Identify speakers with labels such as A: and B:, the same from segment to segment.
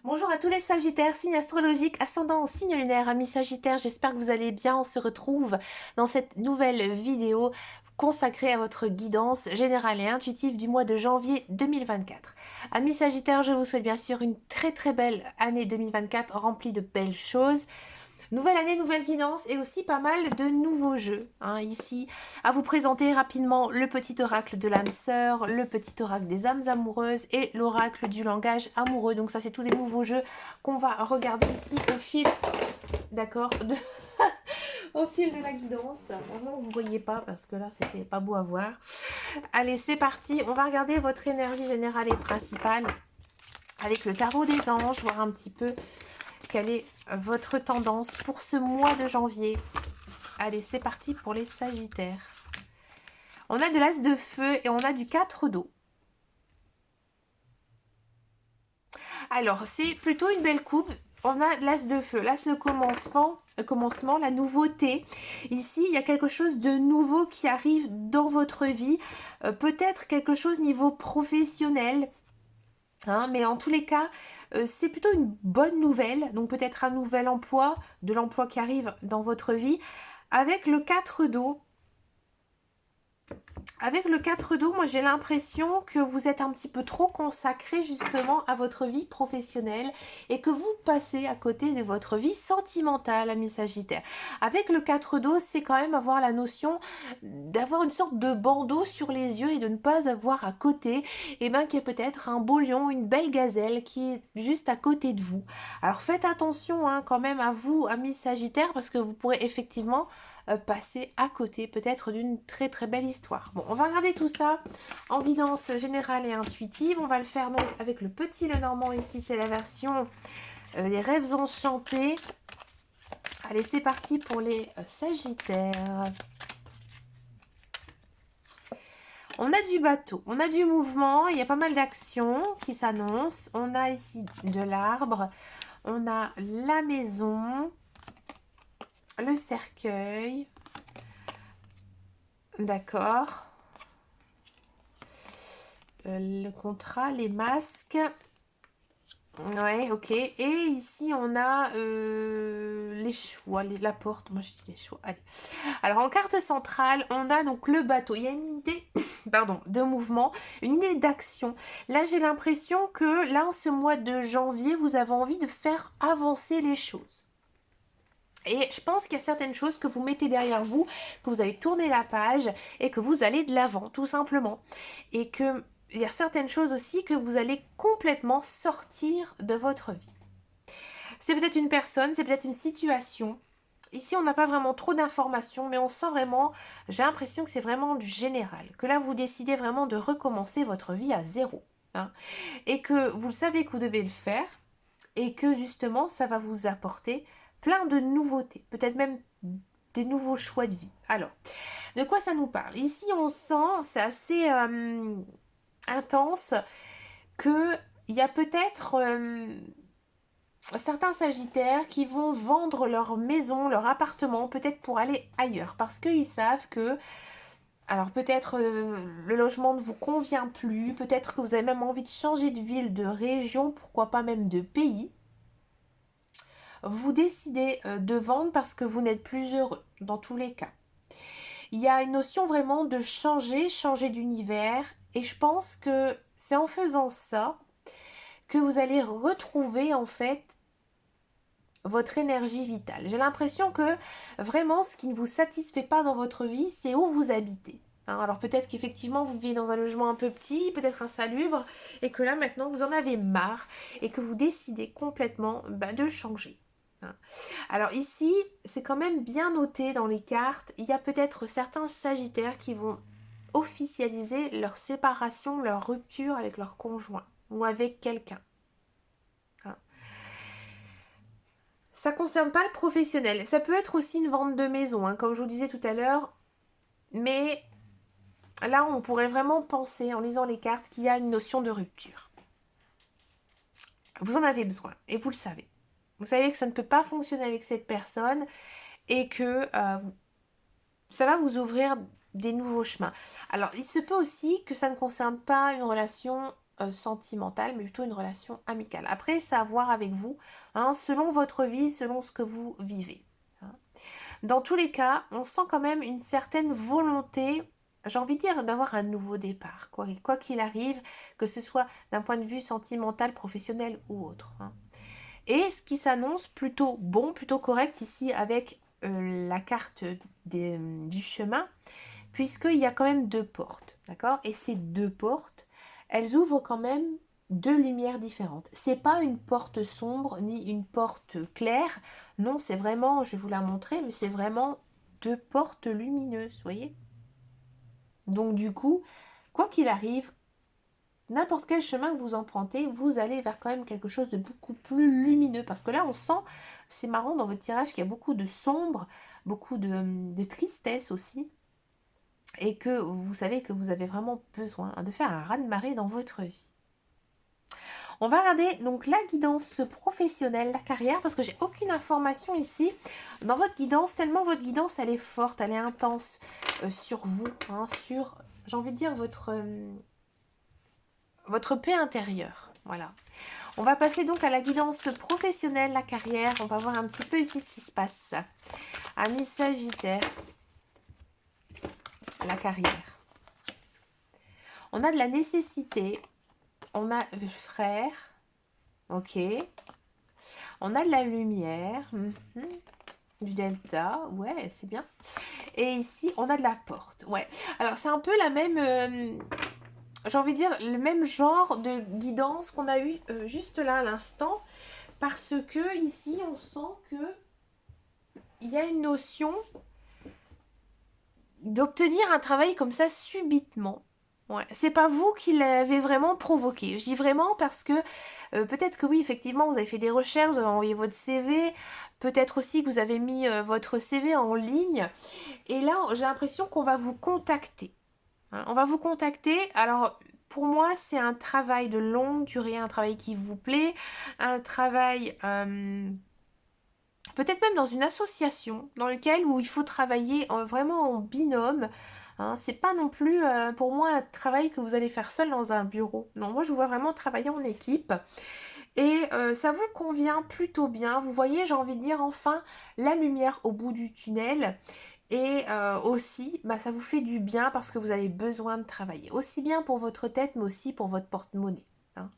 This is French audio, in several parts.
A: Bonjour à tous les Sagittaires, signe astrologique, ascendant au signe lunaire, amis Sagittaires, j'espère que vous allez bien. On se retrouve dans cette nouvelle vidéo consacrée à votre guidance générale et intuitive du mois de janvier 2024. Amis Sagittaires, je vous souhaite bien sûr une très belle année 2024 remplie de belles choses. Nouvelle année, nouvelle guidance et aussi pas mal de nouveaux jeux. Ici, à vous présenter rapidement le petit oracle de l'âme sœur, le petit oracle des âmes amoureuses et l'oracle du langage amoureux. Donc ça, c'est tous les nouveaux jeux qu'on va regarder ici au fil, d'accord, au fil de la guidance. Heureusement que vous ne voyez pas parce que là, c'était pas beau à voir. Allez, c'est parti. On va regarder votre énergie générale et principale avec le tarot des anges, voir un petit peu quelle est votre tendance pour ce mois de janvier. Allez, c'est parti pour les Sagittaires. On a de l'as de feu et on a du 4 d'eau. Alors, c'est plutôt une belle coupe. On a l'as de feu. L'as, le commencement, la nouveauté. Ici, il y a quelque chose de nouveau qui arrive dans votre vie. Peut-être quelque chose niveau professionnel. Mais en tous les cas, c'est plutôt une bonne nouvelle. Donc peut-être un nouvel emploi, de l'emploi qui arrive dans votre vie. Avec le 4 d'eau, moi j'ai l'impression que vous êtes un petit peu trop consacré justement à votre vie professionnelle et que vous passez à côté de votre vie sentimentale, amis Sagittaire. Avec le 4 d'eau, c'est quand même avoir la notion d'avoir une sorte de bandeau sur les yeux et de ne pas avoir à côté, qu'il y a peut-être un beau lion, une belle gazelle qui est juste à côté de vous. Alors faites attention quand même à vous, amis Sagittaire, parce que vous pourrez effectivement passer à côté peut-être d'une très belle histoire. Bon, on va regarder tout ça en guidance générale et intuitive. On va le faire donc avec le petit Lenormand. Ici, c'est la version les rêves enchantés. Allez, c'est parti pour les Sagittaires. On a du bateau, on a du mouvement, il y a pas mal d'actions qui s'annoncent. On a ici de l'arbre, on a la maison, le cercueil, d'accord, le contrat, les masques, ouais, ok. Et ici, on a les choix, la porte, moi je dis les choix, allez. Alors, en carte centrale, on a donc le bateau. Il y a une idée, pardon, de mouvement, une idée d'action. Là, j'ai l'impression que, là, en ce mois de janvier, vous avez envie de faire avancer les choses. Et je pense qu'il y a certaines choses que vous mettez derrière vous, que vous avez tourné la page et que vous allez de l'avant, tout simplement. Et que il y a certaines choses aussi que vous allez complètement sortir de votre vie. C'est peut-être une personne, c'est peut-être une situation. Ici, on n'a pas vraiment trop d'informations, mais on sent vraiment, j'ai l'impression que c'est vraiment du général. Que là, vous décidez vraiment de recommencer votre vie à zéro. Et que vous savez que vous devez le faire et que justement, ça va vous apporter plein de nouveautés. Peut-être même des nouveaux choix de vie. Alors, de quoi ça nous parle? Ici, on sent, c'est assez intense, qu'il y a peut-être certains Sagittaires qui vont vendre leur maison, leur appartement, peut-être pour aller ailleurs, parce qu'ils savent que, alors peut-être le logement ne vous convient plus, peut-être que vous avez même envie de changer de ville, de région, pourquoi pas même de pays. Vous décidez de vendre parce que vous n'êtes plus heureux, dans tous les cas. Il y a une notion vraiment de changer d'univers, et je pense que c'est en faisant ça que vous allez retrouver en fait votre énergie vitale. J'ai l'impression que vraiment ce qui ne vous satisfait pas dans votre vie, c'est où vous habitez. Alors peut-être qu'effectivement vous vivez dans un logement un peu petit, peut-être insalubre, et que là maintenant vous en avez marre et que vous décidez complètement de changer. Alors ici, c'est quand même bien noté dans les cartes, il y a peut-être certains Sagittaires qui vont officialiser leur séparation, leur rupture avec leur conjoint ou avec quelqu'un. Ça ne concerne pas le professionnel. Ça peut être aussi une vente de maison, comme je vous disais tout à l'heure. Mais là, on pourrait vraiment penser, en lisant les cartes, qu'il y a une notion de rupture. Vous en avez besoin, et vous le savez. Vous savez que ça ne peut pas fonctionner avec cette personne, et que ça va vous ouvrir des nouveaux chemins. Alors, il se peut aussi que ça ne concerne pas une relation sentimentale, mais plutôt une relation amicale. Après, c'est à voir avec vous, hein, selon votre vie, selon ce que vous vivez. Hein. Dans tous les cas, on sent quand même une certaine volonté, j'ai envie de dire, d'avoir un nouveau départ, quoi qu'il arrive, que ce soit d'un point de vue sentimental, professionnel ou autre. Hein. Et ce qui s'annonce plutôt bon, plutôt correct ici avec la carte du chemin, puisqu'il y a quand même deux portes, d'accord? Et ces deux portes, elles ouvrent quand même deux lumières différentes. C'est pas une porte sombre ni une porte claire, non, c'est vraiment, je vais vous la montrer, mais c'est vraiment deux portes lumineuses, vous voyez? Donc du coup, quoi qu'il arrive, n'importe quel chemin que vous empruntez, vous allez vers quand même quelque chose de beaucoup plus lumineux. Parce que là, on sent, c'est marrant dans votre tirage, qu'il y a beaucoup de sombre, beaucoup de tristesse aussi. Et que vous savez que vous avez vraiment besoin de faire un raz-de-marée dans votre vie. On va regarder donc la guidance professionnelle, la carrière, parce que j'ai aucune information ici dans votre guidance, tellement votre guidance elle est forte, elle est intense sur vous, hein, sur, j'ai envie de dire, votre paix intérieure. Voilà. On va passer donc à la guidance professionnelle, la carrière. On va voir un petit peu ici ce qui se passe. Amis Sagittaire, la carrière. On a de la nécessité. On a le frère. Ok. On a de la lumière. Du delta. Ouais, c'est bien. Et ici, on a de la porte. Ouais. Alors, c'est un peu la même... j'ai envie de dire le même genre de guidance qu'on a eu juste là à l'instant. Parce que ici, on sent que il y a une notion d'obtenir un travail comme ça subitement. Ouais, c'est pas vous qui l'avez vraiment provoqué. Je dis vraiment parce que peut-être que oui, effectivement, vous avez fait des recherches, vous avez envoyé votre CV, peut-être aussi que vous avez mis votre CV en ligne. Et là, j'ai l'impression qu'on va vous contacter. Hein, on va vous contacter. Alors, pour moi, c'est un travail de longue durée, un travail qui vous plaît, un travail... peut-être même dans une association dans lequel où il faut travailler vraiment en binôme. Hein, c'est pas non plus pour moi un travail que vous allez faire seul dans un bureau. Non, moi je vous vois vraiment travailler en équipe. Et ça vous convient plutôt bien. Vous voyez, j'ai envie de dire enfin la lumière au bout du tunnel. Et aussi, bah, ça vous fait du bien parce que vous avez besoin de travailler. Aussi bien pour votre tête, mais aussi pour votre porte-monnaie. Hein.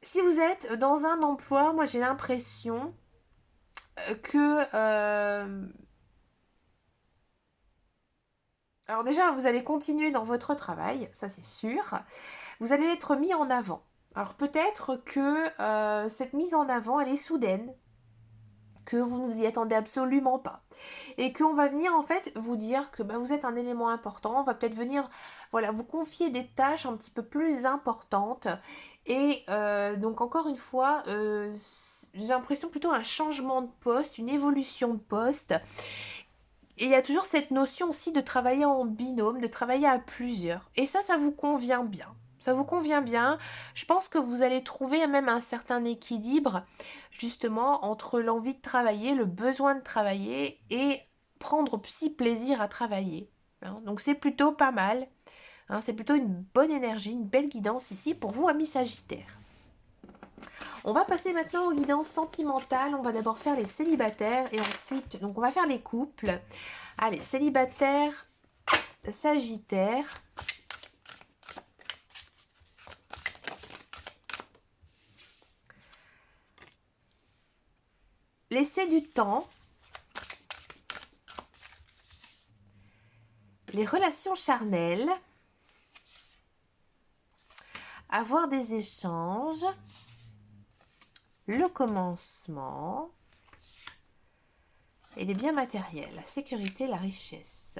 A: Si vous êtes dans un emploi, moi j'ai l'impression que... alors déjà, vous allez continuer dans votre travail, ça c'est sûr. Vous allez être mis en avant. Alors peut-être que cette mise en avant, elle est soudaine, que vous ne vous y attendez absolument pas. Et qu'on va venir en fait vous dire que bah, vous êtes un élément important. On va peut-être venir voilà, vous confier des tâches un petit peu plus importantes. Et donc encore une fois, j'ai l'impression plutôt un changement de poste, une évolution de poste. Et il y a toujours cette notion aussi de travailler en binôme, de travailler à plusieurs. Et ça vous convient bien. Ça vous convient bien. Je pense que vous allez trouver même un certain équilibre, justement, entre l'envie de travailler, le besoin de travailler et prendre si plaisir à travailler. Hein. Donc c'est plutôt pas mal. Hein. C'est plutôt une bonne énergie, une belle guidance ici pour vous, amis Sagittaires. On va passer maintenant aux guidances sentimentales. On va d'abord faire les célibataires et ensuite, donc on va faire les couples. Allez, célibataire, Sagittaire. Laissez du temps. Les relations charnelles. Avoir des échanges. Le commencement et les biens matériels, la sécurité, la richesse.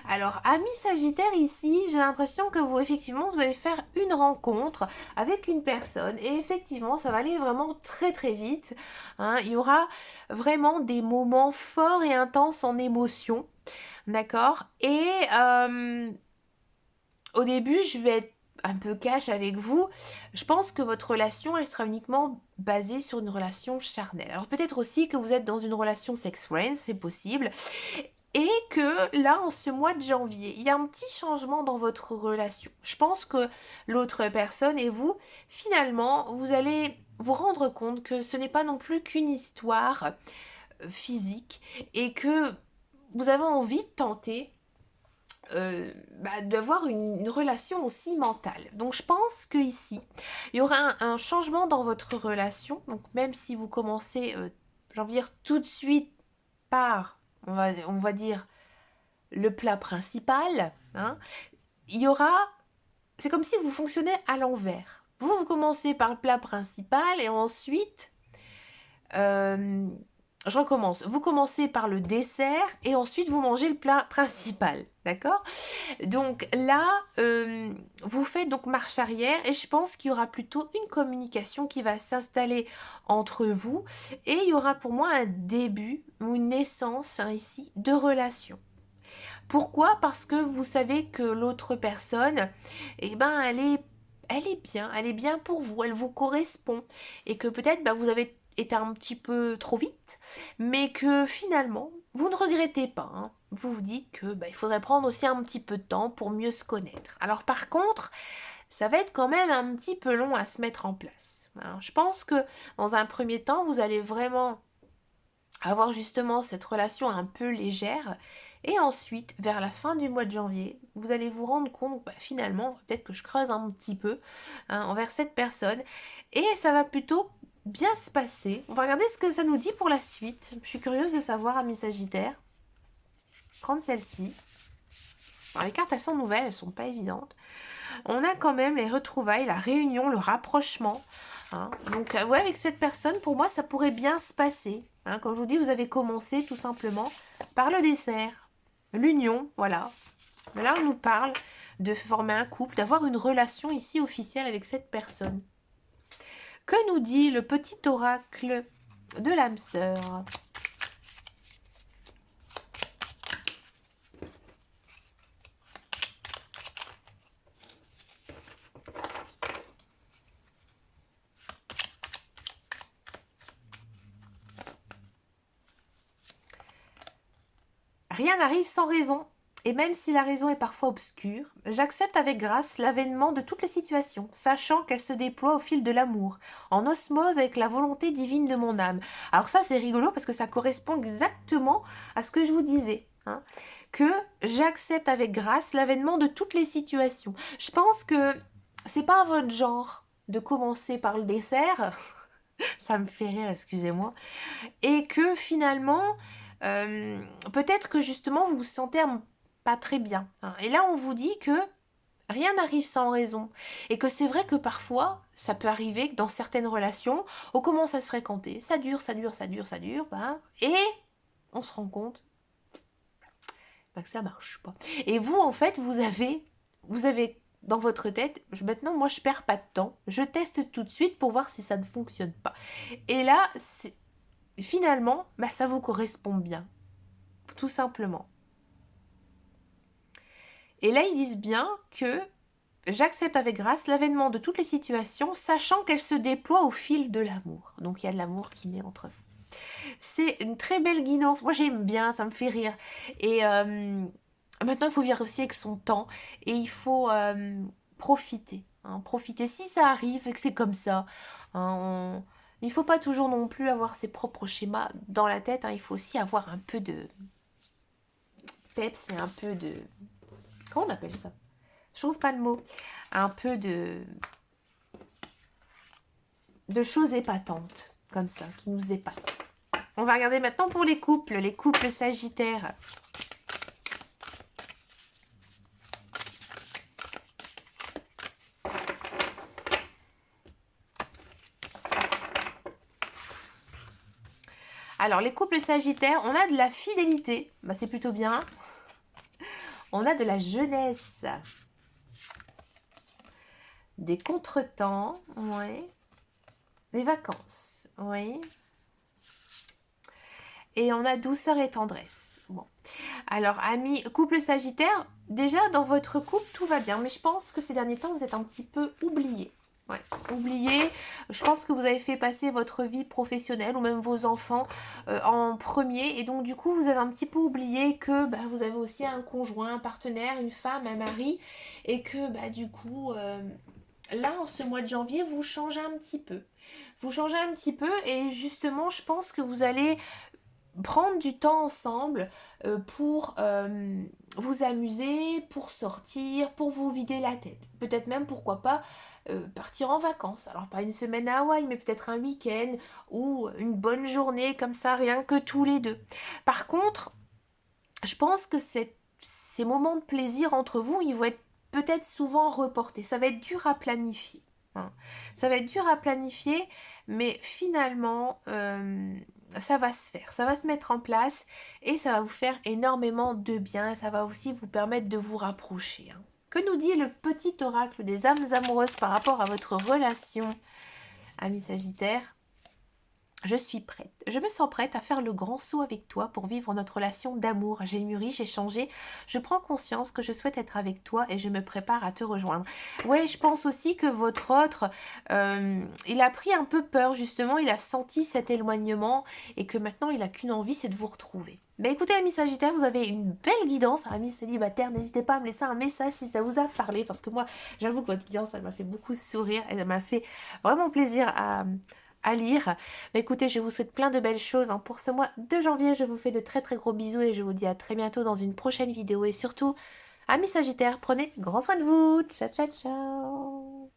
A: Alors, amis Sagittaire, ici, j'ai l'impression que vous, effectivement, vous allez faire une rencontre avec une personne et effectivement, ça va aller vraiment très très vite. Hein. Il y aura vraiment des moments forts et intenses en émotion, d'accord? Et au début, je vais être un peu cash avec vous, je pense que votre relation, elle sera uniquement basée sur une relation charnelle. Alors peut-être aussi que vous êtes dans une relation sex friends, c'est possible. Et que là, en ce mois de janvier, il y a un petit changement dans votre relation. Je pense que l'autre personne et vous, finalement, vous allez vous rendre compte que ce n'est pas non plus qu'une histoire physique et que vous avez envie de tenter d'avoir une relation aussi mentale. Donc je pense que ici il y aura un changement dans votre relation. Donc même si vous commencez, j'ai envie de dire tout de suite par, on va dire, le plat principal, hein, il y aura, c'est comme si vous fonctionnez à l'envers. Vous commencez par le plat principal et ensuite je recommence. Vous commencez par le dessert et ensuite vous mangez le plat principal. D'accord? Donc là, vous faites donc marche arrière et je pense qu'il y aura plutôt une communication qui va s'installer entre vous et il y aura pour moi un début ou une naissance ici de relation. Pourquoi? Parce que vous savez que l'autre personne, eh ben, elle est bien pour vous, elle vous correspond et que peut-être vous avez été un petit peu trop vite, mais que finalement, vous ne regrettez pas, hein. Vous vous dites que il faudrait prendre aussi un petit peu de temps pour mieux se connaître. Alors par contre, ça va être quand même un petit peu long à se mettre en place, hein. Je pense que dans un premier temps, vous allez vraiment avoir justement cette relation un peu légère. Et ensuite, vers la fin du mois de janvier, vous allez vous rendre compte, finalement, peut-être que je creuse un petit peu, hein, envers cette personne. Et ça va plutôt bien se passer. On va regarder ce que ça nous dit pour la suite. Je suis curieuse de savoir, amis Sagittaires. Prendre celle-ci. Alors, les cartes, elles sont nouvelles, elles sont pas évidentes. On a quand même les retrouvailles, la réunion, le rapprochement, hein. Donc ouais, avec cette personne, pour moi, ça pourrait bien se passer, hein. Comme je vous dis, vous avez commencé tout simplement par le dessert, l'union, voilà. Mais là, on nous parle de former un couple, d'avoir une relation ici officielle avec cette personne. Que nous dit le petit oracle de l'âme sœur? Rien n'arrive sans raison, et même si la raison est parfois obscure, j'accepte avec grâce l'avènement de toutes les situations, sachant qu'elles se déploient au fil de l'amour, en osmose avec la volonté divine de mon âme. Alors ça, c'est rigolo parce que ça correspond exactement à ce que je vous disais, hein, que j'accepte avec grâce l'avènement de toutes les situations. Je pense que c'est pas votre genre de commencer par le dessert, ça me fait rire, excusez-moi, et que finalement, peut-être que justement vous vous sentez pas très bien, hein. Et là, on vous dit que rien n'arrive sans raison. Et que c'est vrai que parfois, ça peut arriver que dans certaines relations, on commence à se fréquenter. Ça dure, ça dure, ça dure, ça dure. Et on se rend compte que ça marche pas. Et vous, en fait, vous avez dans votre tête, maintenant, moi, je perds pas de temps. Je teste tout de suite pour voir si ça ne fonctionne pas. Et là, finalement, ça vous correspond bien. Tout simplement. Et là, ils disent bien que j'accepte avec grâce l'avènement de toutes les situations, sachant qu'elles se déploient au fil de l'amour. Donc, il y a de l'amour qui naît entre vous. C'est une très belle guidance. Moi, j'aime bien, ça me fait rire. Et maintenant, il faut vivre aussi avec son temps. Et il faut profiter, hein, profiter. Si ça arrive et que c'est comme ça, hein, il ne faut pas toujours non plus avoir ses propres schémas dans la tête, hein. Il faut aussi avoir un peu de peps et un peu de... Comment on appelle ça? Je trouve pas le mot. Un peu de choses épatantes, comme ça, qui nous épatent. On va regarder maintenant pour les couples sagittaires. Alors, les couples sagittaires, on a de la fidélité. C'est plutôt bien. On a de la jeunesse. Des contretemps, ouais. Des vacances, oui. Et on a douceur et tendresse. Bon. Alors, amis, couple sagittaire, déjà dans votre couple, tout va bien. Mais je pense que ces derniers temps, vous êtes un petit peu oubliés. Ouais, oubliez, je pense que vous avez fait passer votre vie professionnelle ou même vos enfants en premier et donc du coup vous avez un petit peu oublié que bah, vous avez aussi un conjoint, un partenaire, une femme, un mari et que bah, du coup là en ce mois de janvier vous changez un petit peu. Vous changez un petit peu et justement je pense que vous allez prendre du temps ensemble pour vous amuser, pour sortir, pour vous vider la tête. Peut-être même, pourquoi pas, partir en vacances. Alors pas une semaine à Hawaï, mais peut-être un week-end ou une bonne journée comme ça, rien que tous les deux. Par contre, je pense que ces moments de plaisir entre vous, ils vont être peut-être souvent reportés. Ça va être dur à planifier. Hein. Ça va être dur à planifier, mais finalement, ça va se faire. Ça va se mettre en place et ça va vous faire énormément de bien. Ça va aussi vous permettre de vous rapprocher. Hein. Que nous dit le petit oracle des âmes amoureuses par rapport à votre relation, ami Sagittaire? Je suis prête. Je me sens prête à faire le grand saut avec toi pour vivre notre relation d'amour. J'ai mûri, j'ai changé. Je prends conscience que je souhaite être avec toi et je me prépare à te rejoindre. Ouais, je pense aussi que votre autre, il a pris un peu peur justement. Il a senti cet éloignement et que maintenant il a qu'une envie, c'est de vous retrouver. Ben écoutez, amis Sagittaire, vous avez une belle guidance. Amis célibataires, n'hésitez pas à me laisser un message si ça vous a parlé parce que moi, j'avoue que votre guidance, elle m'a fait beaucoup sourire et elle m'a fait vraiment plaisir à lire. Bah écoutez, je vous souhaite plein de belles choses hein. Pour ce mois de janvier. Je vous fais de très très gros bisous et je vous dis à très bientôt dans une prochaine vidéo. Et surtout, amis Sagittaires, prenez grand soin de vous. Ciao, ciao, ciao.